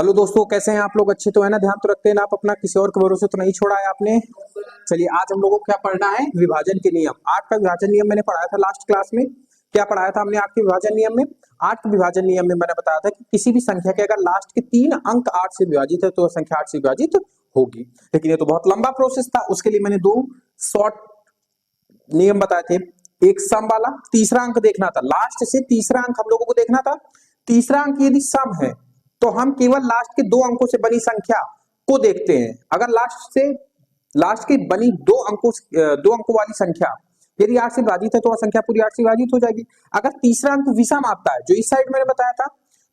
Hello दोस्तों, कैसे हैं आप लोग? अच्छे तो है ना? ध्यान तो रखते हैं ना आप अपना? किसी और के भरोसे तो नहीं छोड़ा है आपने? चलिए, आज हम लोगों को क्या पढ़ना है? विभाजन के नियम। आठ का विभाजन नियम मैंने पढ़ाया था लास्ट क्लास में। क्या पढ़ाया था हमने आठ के विभाजन नियम में? आठ के विभाजन नियम में मैंने बताया था कि किसी भी संख्या के अगर लास्ट के 3 अंक 8 से विभाजित है तो वह संख्या 8 से विभाजित होगी। लेकिन ये तो बहुत लंबा प्रोसेस था, उसके लिए मैंने 2 शॉर्ट नियम बताए थे। एक सम वाला, तीसरा अंक देखना था, लास्ट से तीसरा अंक हम लोगों को देखना था। तीसरा अंक यदि सम है तो हम केवल लास्ट के 2 अंकों से बनी संख्या को देखते हैं। अगर लास्ट की बनी 2 अंकों वाली संख्या यदि 8 से विभाजित है तो वह संख्या पूरी 8 से विभाजित हो जाएगी। अगर तीसरा अंक विषम आता है, जो इस साइड मैंने बताया था,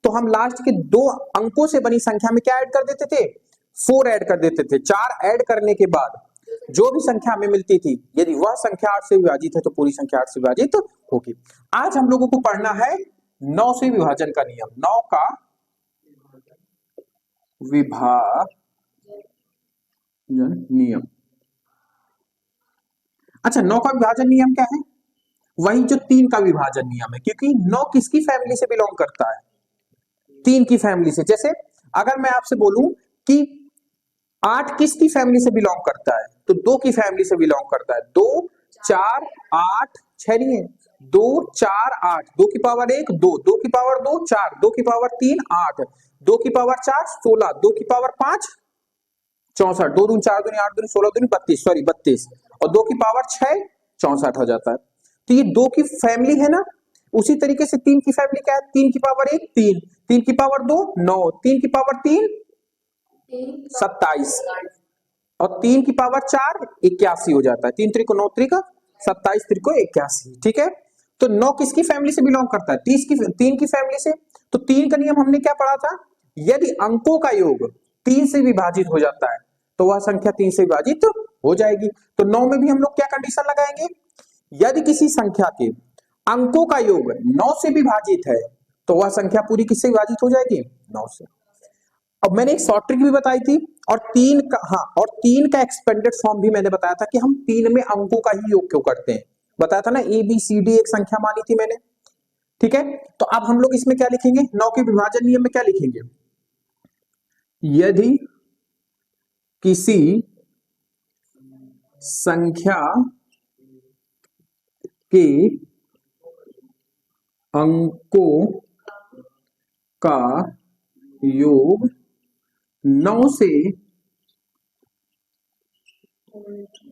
तो हम लास्ट के 2 अंकों से बनी संख्या में क्या ऐड कर देते थे? 4 ऐड कर देते थे। 4 ऐड करने के बाद जो भी संख्या हमें मिलती थी, यदि वह संख्या 8 से विभाजित है तो पूरी संख्या 8 से विभाजित होगी। आज हम लोगों को पढ़ना है 9 से विभाजन का नियम। 9 का विभाजन नियम। अच्छा, 9 का विभाजन नियम क्या है? वही जो 3 का विभाजन नियम है, क्योंकि 9 किसकी फैमिली से बिलोंग करता है? 3 की फैमिली से। जैसे अगर मैं आपसे बोलूं कि 8 किसकी फैमिली से बिलोंग करता है, तो 2 की फैमिली से बिलोंग करता है। 2 4 8 6 नहीं है, 2 4 8, 2 की पावर 1 2, 2 की पावर 2 4, 2 की पावर 3 8, 2 की पावर 4 16, 2 की पावर 5 64, 2 दूनी 4 दूनी 8 दूनी 16 दूनी 32, सॉरी 32, और 2 की पावर 6 64 हो जाता है। तो ये 2 की फैमिली है ना। उसी तरीके से 3 की फैमिली क्या है? 3 की पावर 1 3, 3 की पावर 2 9, 3 की पावर 3 27, और 3 की पावर 4 81 हो जाता है। 3 त्रिको 9 त्रिका 27 त्रिको 81। ठीक है, तो 9 किसकी फैमिली से बिलोंग करता है? 3 की फैमिली से। तो 3 का नियम हमने क्या पढ़ा था? यदि अंकों का योग 3 से विभाजित हो जाता है तो वह संख्या 3 से विभाजित हो जाएगी। तो 9 में भी हम लोग क्या कंडीशन लगाएंगे? यदि किसी संख्या के अंकों का योग 9 से विभाजित है तो वह संख्या पूरी किससे विभाजित हो जाएगी? 9 से। अब मैंने एक शॉर्ट ट्रिक भी बताई थी, और 3 का एक्सपेंडेड फॉर्म भी मैंने बताया था कि हम 3 में अंकों का ही योग क्यों करते हैं। बताया था ना, ABCD एक संख्या मानी थी मैंने। ठीक है, तो अब हम लोग इसमें क्या लिखेंगे? 9 के विभाजन नियम में क्या लिखेंगे? यदि किसी संख्या के अंकों का योग 9 से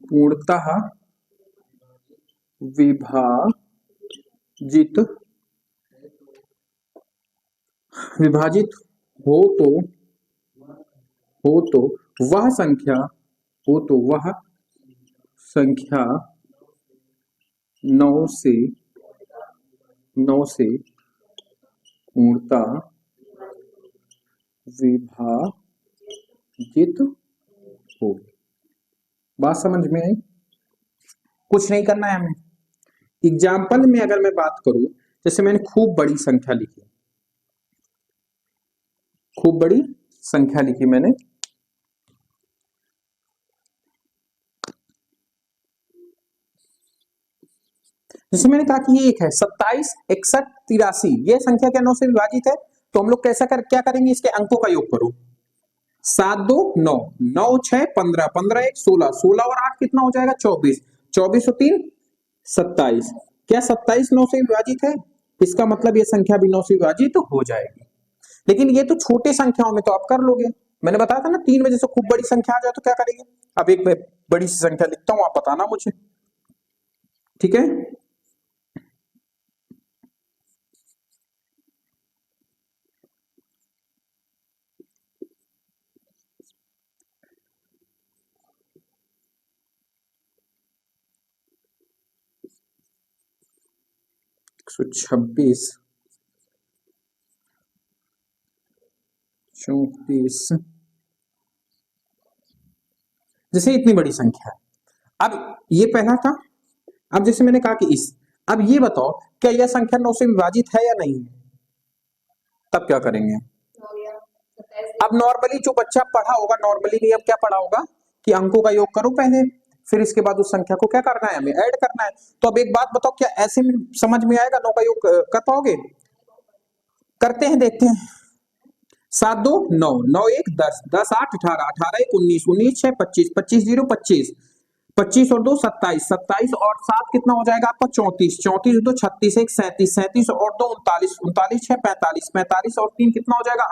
पूर्णतः विभाजित हो तो वह संख्या 9 से पूर्णतः विभाजित हो। बात समझ में आई? कुछ नहीं करना है हमें। एग्जाम्पल में अगर मैं बात करूं, जैसे मैंने खूब बड़ी संख्या लिखी, मैंने जैसे मैंने कहा कि ये एक है 27 61 83, ये संख्या क्या 9 से विभाजित है? तो हम लोग क्या करेंगे? इसके अंकों का योग करो। 7 2 9, 9 6 15, 15 1 16, 16 और 8 कितना हो जाएगा? 24, 24 और 3 27। क्या 27 9 से विभाजित है? इसका मतलब ये संख्या भी 9 से विभाजित हो जाएगी। लेकिन ये तो छोटे संख्याओं में तो आप कर लोगे। मैंने बताया था ना, 3 में जैसे खूब बड़ी संख्या आ जाए तो क्या करेंगे? अब एक बड़ी सी संख्या लिखता हूं, आप बताना मुझे। ठीक है, तो 26 34, जैसे इतनी बड़ी संख्या है। अब ये पहला था। अब जैसे मैंने कहा कि अब ये बताओ, क्या यह संख्या 9 से विभाजित है या नहीं? तब क्या करेंगे? अब नॉर्मली जो बच्चा पढ़ा होगा, नॉर्मली नियम क्या पढ़ा होगा कि अंकों का योग करो पहले, फिर इसके बाद उस संख्या को क्या करना है? हमें ऐड करना है। तो अब एक बात बताओ, क्या ऐसे में समझ में आएगा 9 का योग कर पाओगे? करते हैं, देखते हैं। 7 2 9, 9 1 10, 10 8 18, 18 1 19, 19 6 25, 25 0 25, 25 और 2 27, 27 और 7 कितना हो जाएगा आपका 34, 34 2 36, 1 37, 37 और 2 39, 39 6 45, 45 और 3 कितना हो जाएगा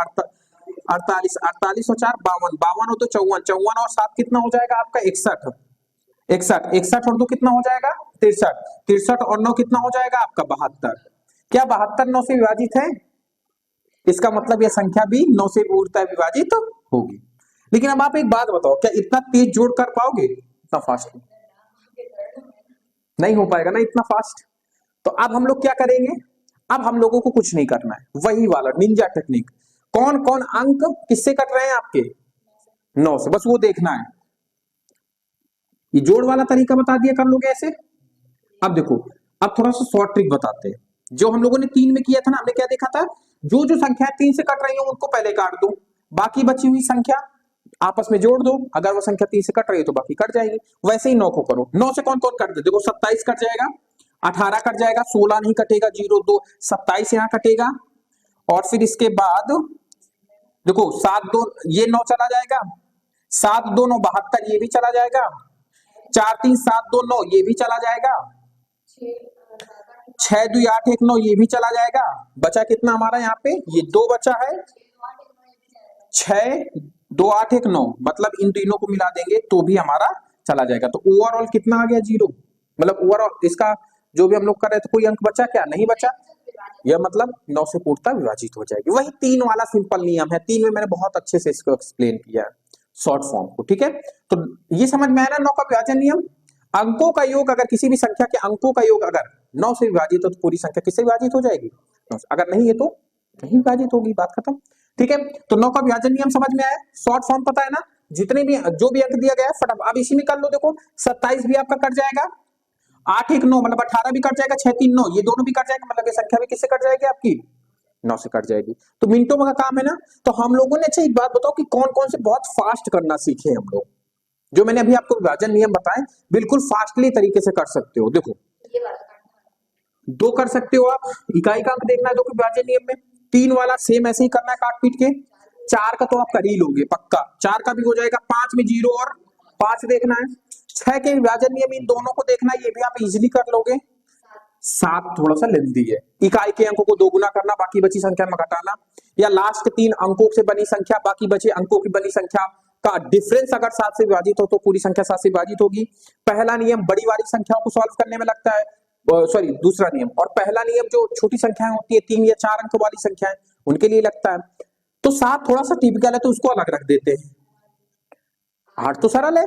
48, 48 और 4 52, 52 और 2 54, 54 और 7 कितना हो जाएगा आपका 61, 61, 61 और 2 कितना हो जाएगा 63, 63 और 9 कितना हो जाएगा आपका 72। क्या 72 9 से विभाजित है? इसका मतलब यह संख्या भी 9 से पूर्णतः विभाजित तो होगी। लेकिन अब आप एक बात बताओ, क्या इतना तेज जोड़ कर पाओगे? इतना फास्ट नहीं हो पाएगा ना, इतना फास्ट। तो अब हम लोग क्या करेंगे? अब हम लोगों को कुछ नहीं करना है, वही वाला निंजा टेक्निक। कौन कौन अंक किससे कट रहे हैं आपके? 9 से, बस वो देखना है। ये जोड़ वाला तरीका बता दिया, कर लोगे ऐसे। अब देखो, अब थोड़ा सा शॉर्ट ट्रिक बताते हैं। जो हम लोगों ने 3 में किया था ना, हमने क्या देखा था? जो जो संख्या 3 से कट रही हो उनको पहले काट दो, बाकी बची हुई संख्या आपस में जोड़ दो। अगर वो संख्या 3 से कट रही है तो बाकी कट जाएगी। वैसे ही 9 को करो। 9 से कौन कौन कट दे? देखो 27 कट जाएगा, 18 कट जाएगा, 16 नहीं कटेगा, 0 2 27 यहां कटेगा। और फिर इसके बाद देखो 7 2 ये 9 चला जाएगा, 7 2 9 72 ये भी चला जाएगा, 4 3 7 2 9 ये भी चला जाएगा, 6 2 8 1 9 ये भी चला जाएगा। बचा कितना हमारा यहाँ पे? ये 2 बचा है, 6 2 8 1 9, मतलब इन तीनों को मिला देंगे तो भी हमारा चला जाएगा। तो ओवरऑल कितना आ गया? 0। मतलब ओवरऑल इसका जो भी हम लोग कर रहे थे, कोई अंक बचा क्या? नहीं बचा। यह मतलब 9 से पूर्णतः विभाजित हो जाएगी। वही 3 वाला सिंपल नियम है। 3 में मैंने बहुत अच्छे से इसको एक्सप्लेन किया है, शॉर्ट फॉर्म को। ठीक है, तो ये समझ में आया ना 9 का विभाजन नियम। अंकों का योग, अगर किसी भी संख्या के अंकों का योग अगर 9 से विभाजित हो तो पूरी संख्या किससे विभाजित हो जाएगी? 9 से। अगर नहीं है तो नहीं विभाजित होगी, बात खत्म। ठीक है, तो 9 का विभाजन नियम समझ में आया, शॉर्ट फॉर्म पता है ना। जितने भी जो भी अंक दिया गया है फटाफट अब इसी में कर लो। देखो 27 भी आपका कट जाएगा, 8 1 9 मतलब 18 भी कट जाएगा, 6 3 9 ये दोनों भी कट जाएगा, मतलब ये संख्या भी किससे कट जाएगी आपकी? 9 से कट जाएगी। तो मिनटों में का काम है ना। तो हम लोगों ने, अच्छा एक बात बताओ कि कौन कौन से बहुत फास्ट करना सीखे हम लोग? जो मैंने अभी आपको विभाजन नियम बताए बिल्कुल फास्टली तरीके से कर सकते हो। देखो 2 कर सकते हो आप, इकाई का अंक देखना है दो के विभाजन नियम में। 3 वाला सेम ऐसे ही करना है काट पीट के। 4 का तो आप कर ही लोगे पक्का, 4 का भी हो जाएगा। 5 में 0 और 5 देखना है। 6 के विभाजन नियम इन दोनों को देखना है, ये भी आप इजीली कर लोगे। 7 थोड़ा सा लेंदी है, इकाई के अंकों को 2 गुना करना, बाकी बची संख्या में घटाना, या लास्ट 3 अंकों से बनी संख्या बाकी बचे अंकों की बनी संख्या का डिफरेंस अगर 7 से विभाजित हो तो पूरी संख्या 7 से विभाजित होगी। पहला नियम बड़ी वाली संख्याओं को सॉल्व करने में लगता है, सॉरी दूसरा नियम। और पहला नियम जो छोटी संख्याएं होती है 3 या 4 अंक वाली संख्याएं उनके लिए लगता है। तो 7 थोड़ा सा टिपिकल है तो उसको अलग रख देते हैं। 8 तो सरल है,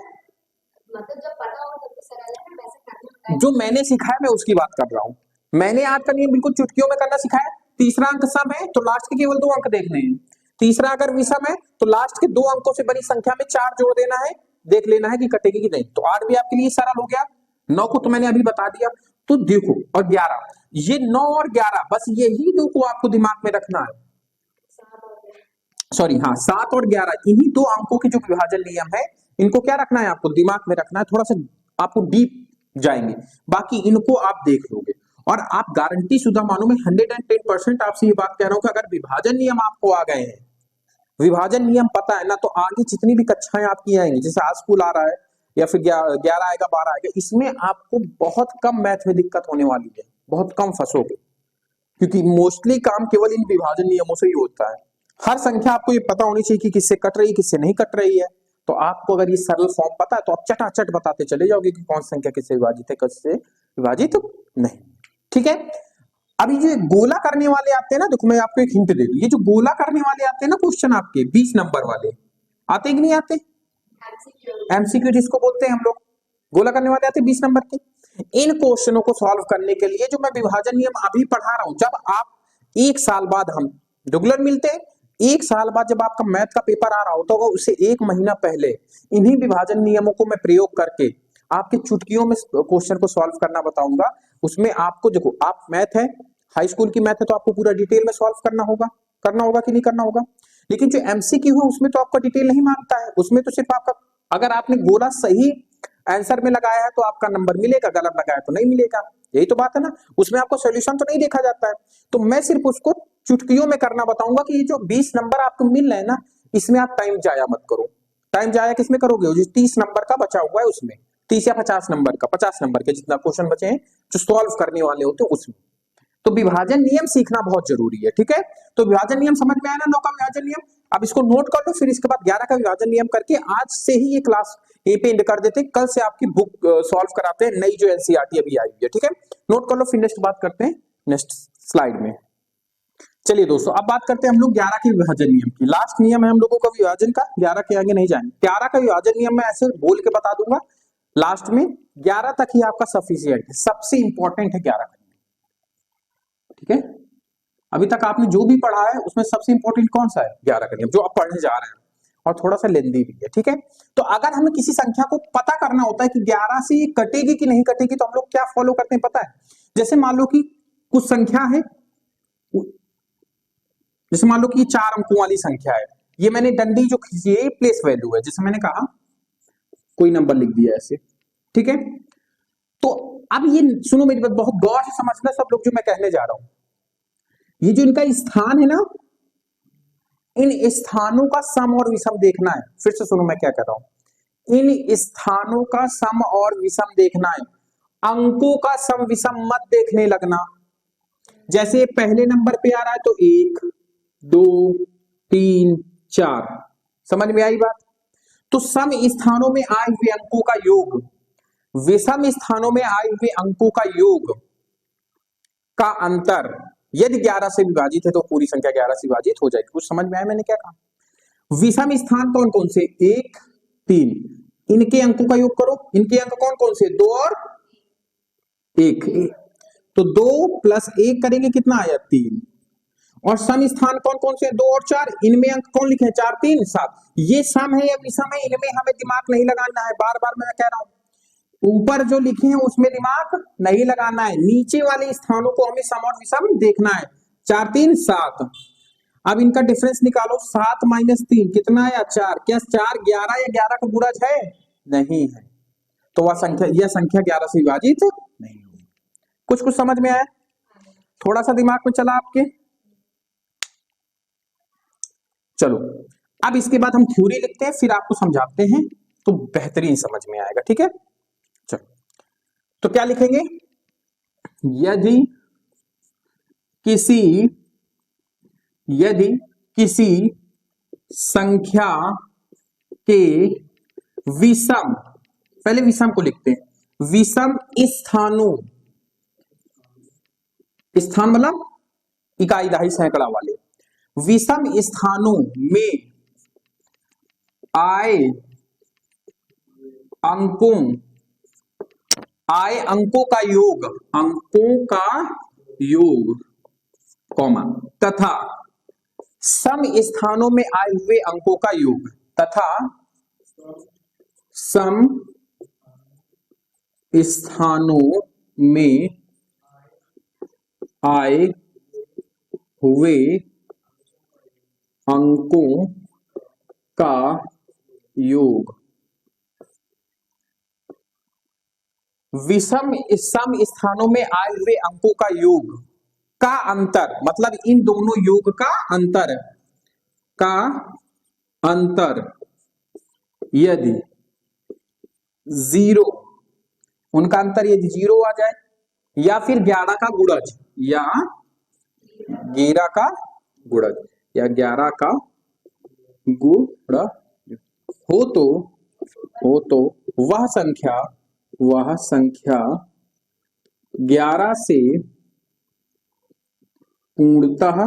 मतलब जब पता हो तब तो सरल है ना, वैसे करना जो मैंने सिखाया मैं उसकी बात कर रहा हूँ। मैंने आज का नियम बिल्कुल चुटकियों में करना सिखाया। तीसरा अंक सम है तो लास्ट के केवल 2 अंक देखने हैं। तीसरा अगर विषम है तो लास्ट के 2 अंकों से बनी संख्या में 4 जोड़ देना है, देख लेना है कि कटेगी कि नहीं। तो 8 भी आपके लिए सरल हो गया, 9 को तो मैंने अभी बता दिया। तो देखो, और 11, ये 9 और 11 बस यही 2 को आपको दिमाग में रखना है। सॉरी हाँ, 7 और 11 इन्हीं 2 अंकों के जो विभाजन नियम है इनको क्या रखना है आपको दिमाग में रखना है। थोड़ा सा आपको डीप जाएंगे, बाकी इनको आप देख लोगे। और आप गारंटी शुदा मानो, मैं 110% आपसे ये बात कह रहा हूं कि अगर विभाजन नियम आपको आ गए हैं, विभाजन नियम पता है ना, तो आगे जितनी भी कक्षाएं आपकी आएंगी, जैसे आज स्कूल आ रहा है या फिर 11 आएगा 12 आएगा, इसमें आपको बहुत कम मैथ में दिक्कत होने वाली है, बहुत कम फंसोगे। क्योंकि मोस्टली काम केवल इन विभाजन नियमों से ही होता है। हर संख्या आपको ये पता होनी चाहिए कि किससे कट रही है किससे नहीं कट रही है। तो आपको अगर ये सरल फॉर्म पता है तो आप चटाचट बताते चले जाओगे कि कौन संख्या किससे विभाजित है किससे विभाजित नहीं। ठीक है, अभी ये गोला करने वाले आते हैं ना, देखो मैं आपको एक हिंट दे दूं, ये जो गोला करने वाले आते हैं ना क्वेश्चन आपके 20 नंबर वाले, आते कि नहीं आते? एमसीक्यू जिसको बोलते हैं हम लोग, गोला करने वाले आते 20 नंबर के। इन क्वेश्चनों को सॉल्व करने के लिए जो मैं विभाजन नियम अभी पढ़ा रहा हूं, जब आप 1 साल बाद हम रेगुलर मिलते हैं, 1 साल बाद जब आपका मैथ का पेपर आ रहा होता होगा उससे 1 महीना पहले इन्हीं विभाजन नियमों को मैं प्रयोग करके आपके चुटकियों में क्वेश्चन को सॉल्व करना बताऊंगा। उसमें आपको देखो, आप मैथ है, हाई स्कूल की मैथ है, तो आपको पूरा डिटेल में सॉल्व करना होगा कि नहीं करना होगा। लेकिन जो एमसीक्यू है उसमें तो आपका डिटेल नहीं मांगता है, उसमें तो सिर्फ आपका, अगर आपने गोला सही आंसर में लगाया है तो आपका नंबर मिलेगा, गलत लगाया तो नहीं मिलेगा। यही तो बात है ना, उसमें आपको सॉल्यूशन तो नहीं देखा जाता है। तो मैं सिर्फ उसको चुटकियों में करना बताऊंगा कि ये जो 20 नंबर आपको मिल रहे हैं ना, इसमें आप टाइम जाया मत करो। टाइम जाया किसमें करोगे? जो 30 नंबर का बचा हुआ है उसमें, 30 या 50 नंबर का, 50 नंबर के जितना क्वेश्चन बचे हैं जो सॉल्व करने वाले होते हैं उसमें। तो विभाजन नियम सीखना बहुत जरूरी है, ठीक है। तो विभाजन नियम समझ में आया ना, 9 का विभाजन नियम। अब इसको नोट कर लो, फिर इसके बाद 11 का विभाजन नियम करके आज से ही ये क्लास यहीं पे एंड कर देते हैं। कल से आपकी बुक सॉल्व कराते हैं, नई जो एनसीईआरटी अभी आई हुई है, ठीक है। नोट कर लो, फिर नेक्स्ट बात करते हैं नेक्स्ट स्लाइड में। चलिए दोस्तों, अब बात करते हैं हम लोग 11 के विभाजन नियम की। लास्ट नियम है हम लोगों का विभाजन का, 11 के आगे नहीं जाएंगे। 11 का विभाजन नियम मैं ऐसे बोल के बता दूंगा लास्ट में, 11 तक ही आपका सफिशिएंट है, सबसे इंपॉर्टेंट है 11 का, ठीक है। अभी तक आपने जो भी पढ़ा है उसमें सबसे इंपॉर्टेंट कौन सा है? 11 का नियम, जो आप पढ़ने जा रहे हैं, और थोड़ा सा लेंदी भी है, ठीक है। तो अगर हमें किसी संख्या को पता करना होता है कि 11 से ये कटेगी कि नहीं कटेगी, तो हम लोग क्या फॉलो करते हैं पता है? जैसे मान लो कि कुछ संख्या है, जैसे मान लो कि 4 अंकों वाली संख्या है, ये मैंने डंडी जो खींची है प्लेस वैल्यू है, जैसे मैंने कहा कोई नंबर लिख दिया ऐसे, ठीक है। तो अब ये सुनो मेरी बात, बहुत गौर से समझना सब लोग जो मैं कहने जा रहा हूं। ये जो इनका स्थान है ना, इन स्थानों का सम और विषम देखना है। फिर से सुनो मैं क्या कर रहा हूं, इन स्थानों का सम और विषम देखना है, अंकों का सम विषम मत देखने लगना। जैसे पहले नंबर पे आ रहा है तो 1 2 3 4, समझ में आई बात? तो सम स्थानों में आए हुए अंकों का योग, विषम स्थानों में आए हुए अंकों का योग का अंतर यदि 11 से विभाजित है तो पूरी संख्या 11 से विभाजित हो जाएगी। कुछ समझ में आया मैंने क्या कहा? विषम स्थान कौन कौन से? 1 3, इनके अंकों का योग करो, इनके अंक कौन कौन से? 2 और 1, तो 2 + 1 करेंगे कितना आया? 3। और सम स्थान कौन कौन से? 2 और 4, इनमें अंक कौन लिखे? 4 3 7। ये सम है या विषम है, इनमें हमें दिमाग नहीं लगाना है, बार बार मैं कह रहा हूं। ऊपर जो लिखे हैं उसमें दिमाग नहीं लगाना है, नीचे वाले स्थानों को हमें सम और विषम देखना है। 4 3 7, अब इनका डिफरेंस निकालो, 7 - 3 कितना आया? 4। क्या 4 11 या 11 का गुणज है? नहीं है, तो वह संख्या, यह संख्या 11 से विभाजित नहीं होगी। कुछ कुछ समझ में आया? थोड़ा सा दिमाग में चला आपके? चलो, अब इसके बाद हम थ्योरी लिखते हैं, फिर आपको समझाते हैं, तो बेहतरीन समझ में आएगा, ठीक है। चलो, तो क्या लिखेंगे? यदि किसी संख्या के विषम, पहले विषम को लिखते हैं, विषम स्थानों, स्थान मतलब इकाई दहाई सैकड़ा वाले, विषम स्थानों में आए अंकों का योग, कॉमा, तथा सम स्थानों में आए हुए अंकों का योग, तथा सम स्थानों में आए हुए अंकों का योग, विषम सम स्थानों में आए हुए अंकों का योग का अंतर, मतलब इन दोनों योग का अंतर यदि 0, उनका अंतर यदि 0 आ जाए, या फिर 11 का गुणज, या 11 का गुणज, या 11 का गुणज हो तो वह संख्या 11 से पूर्णतः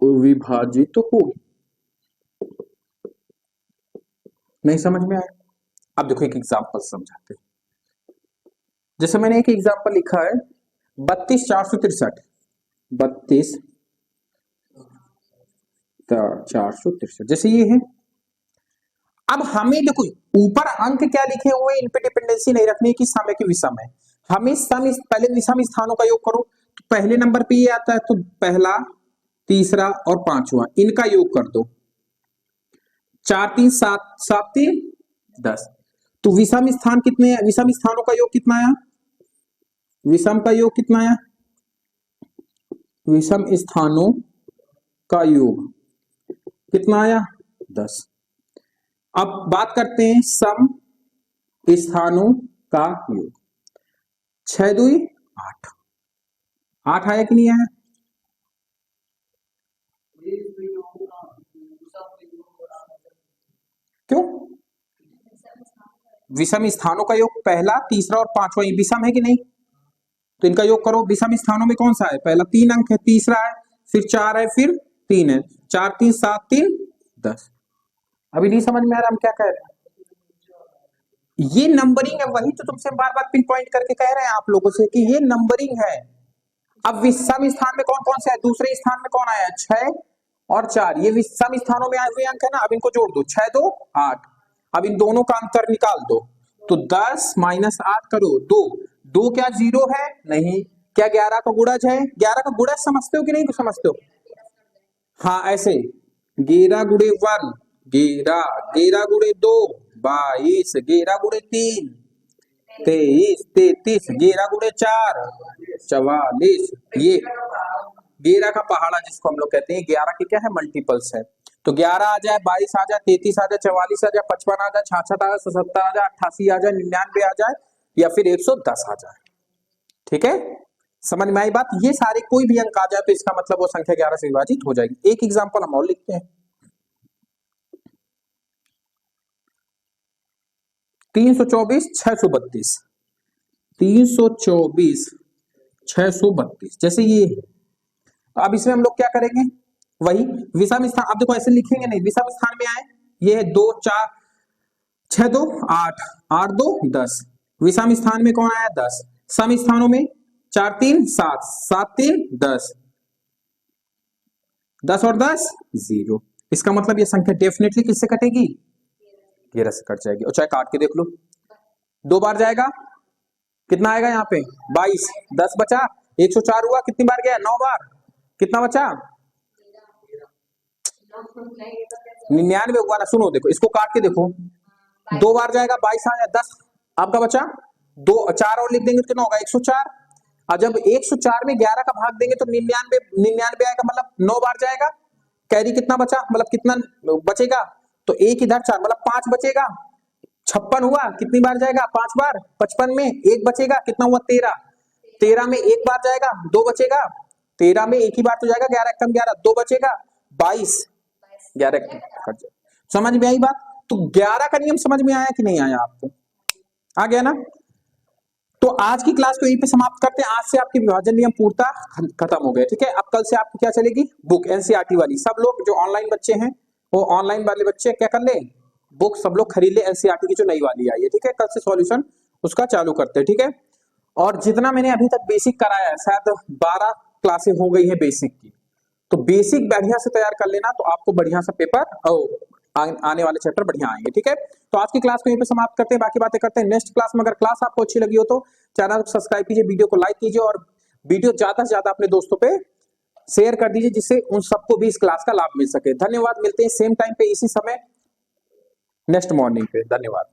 विभाजित होगी। नहीं समझ में आया? अब देखो एक एग्जांपल समझाते हैं। जैसे मैंने एक एग्जांपल लिखा है 32 463, 32 463, जैसे ये है। अब हमें देखो ऊपर अंक क्या लिखे हुए, इन पे डिपेंडेंसी नहीं रखनी कि सम है कि विषम है। हमें पहले विषम स्थानों का योग करो, तो पहले नंबर पे ये आता है, तो पहला, तीसरा और पांचवा, इनका योग कर दो। 4 3 7, 7 3 10, तो विषम स्थान कितने हैं? विषम स्थानों का योग कितना आया? विषम का योग कितना आया? विषम स्थानों का योग कितना आया 10। अब बात करते हैं सम स्थानों का योग। 6 दूई 8, 8 आया कि नहीं आया? क्यों? विषम स्थानों का योग पहला, तीसरा और पांचवा ये विषम है कि नहीं? तो इनका योग करो। विषम स्थानों में कौन सा है? पहला 3 अंक है, तीसरा है, फिर 4 है, फिर 3 है। 4 3 7 3 10। अभी नहीं समझ में आ रहा हम क्या कह रहे हैं? ये नंबरिंग है, वही तो तुमसे बार बार पिन पॉइंट करके कह रहे हैं आप लोगों से कि ये नंबरिंग है। अब विषम स्थान में कौन कौन से है? दूसरे स्थान में कौन आया? 6 और 4, ये विषम स्थानों में आए हुए अंक है ना। अब इनको जोड़ दो, 6 2 8। अब इन दोनों का अंतर निकाल दो, तो 10 माइनस 8 करो 2। 2 क्या 0 है? नहीं। क्या 11 का गुणज है? 11 का गुणज समझते हो कि नहीं समझते हो? हाँ ऐसे 11 गुणे 1 11, 11 गुणे 2 22, 11 गुणे 3 23, 33, 11 गुणे 4 44। ये 11 का पहाड़ा जिसको हम लोग कहते हैं, 11 के क्या है? मल्टीपल्स है। तो 11 आ जाए, 22 आ जाए, 33 आ जाए, 44 आ जाए, 55 आ जाए, 66 आ जाए, 77 आ जाए, 88 आ जाए, 99 आ जाए, या फिर 110 आ जाए। ठीक है, समझ में आई बात? ये सारे कोई भी अंक आ जाए तो इसका मतलब वो संख्या 11 से विभाजित हो जाएगी। एक एग्जांपल हम और लिखते हैं। 324 632, 324 632 जैसे ये है। अब इसमें हम लोग क्या करेंगे? वही विषम स्थान। अब देखो ऐसे लिखेंगे नहीं, विषम स्थान में आए ये है 2 4 6 2 8 8 2 10। विषम स्थान में कौन आया? 10। सम स्थानों में 4 3 7 7 3 10, 10 और 10 0। इसका मतलब ये संख्या डेफिनेटली किससे कटेगी? 11 से कट जाएगी। और चाहे काट के देख लो, 2 बार जाएगा, कितना आएगा यहाँ पे? 22, 10 बचा, 104 हुआ, कितनी बार गया? 9 बार, कितना बचा? 99 हुआ ना। सुनो देखो, इसको काट के देखो, 2 बार जाएगा, 22 आया, 10 आपका बचा, 2 4 और लिख देंगे तो कितना होगा? 104। और जब 104 में 11 का भाग देंगे तो 99 आएगा, मतलब 9 बार जाएगा। कैरी कितना बचा, मतलब कितना बचेगा? तो 1 इधर 4, मतलब 5 बचेगा। 56 हुआ, कितनी बार जाएगा? 5 बार। 55 में 1 बचेगा, कितना हुआ? 13। 13 में 1 बार जाएगा, 2 बचेगा। 13 में 1 ही बार तो जाएगा, 11 कम 11, 2 बचेगा। 22, 11 कट जाएगा। समझ में आई बात? तो 11 का नियम समझ में आया कि नहीं आया आपको? आ गया ना? तो आज की क्लास को यहीं पे समाप्त करते हैं। आज से आपके विभाजन नियम पूर्णतः खत्म हो गए। ठीक है, अब कल से आपको क्या चलेगी? बुक एनसीईआरटी वाली। सब लोग जो ऑनलाइन बच्चे हैं, वो ऑनलाइन वाले बच्चे क्या कर ले? बुक सब लोग खरीद ले, एनसीईआरटी की जो नई वाली आई है। ठीक है, कल से सॉल्यूशन उसका चालू करते हैं। ठीक है, और जितना मैंने अभी तक बेसिक कराया है, शायद 12 क्लासेस हो गई है बेसिक की, तो बेसिक बढ़िया से तैयार कर लेना, तो आपको बढ़िया सा पेपर और आने वाले चैप्टर बढ़िया आएंगे। ठीक है, तो आज की क्लास को यहीं पे समाप्त करते हैं, बाकी बातें करते हैं नेक्स्ट क्लास में। अगर क्लास आपको अच्छी लगी हो तो चैनल को सब्सक्राइब कीजिए, वीडियो को लाइक कीजिए, और वीडियो ज्यादा से ज्यादा अपने दोस्तों पे शेयर कर दीजिए, जिससे उन सबको भी इस क्लास का लाभ मिल सके। धन्यवाद, मिलते हैं सेम टाइम पे इसी समय नेक्स्ट मॉर्निंग पे। धन्यवाद।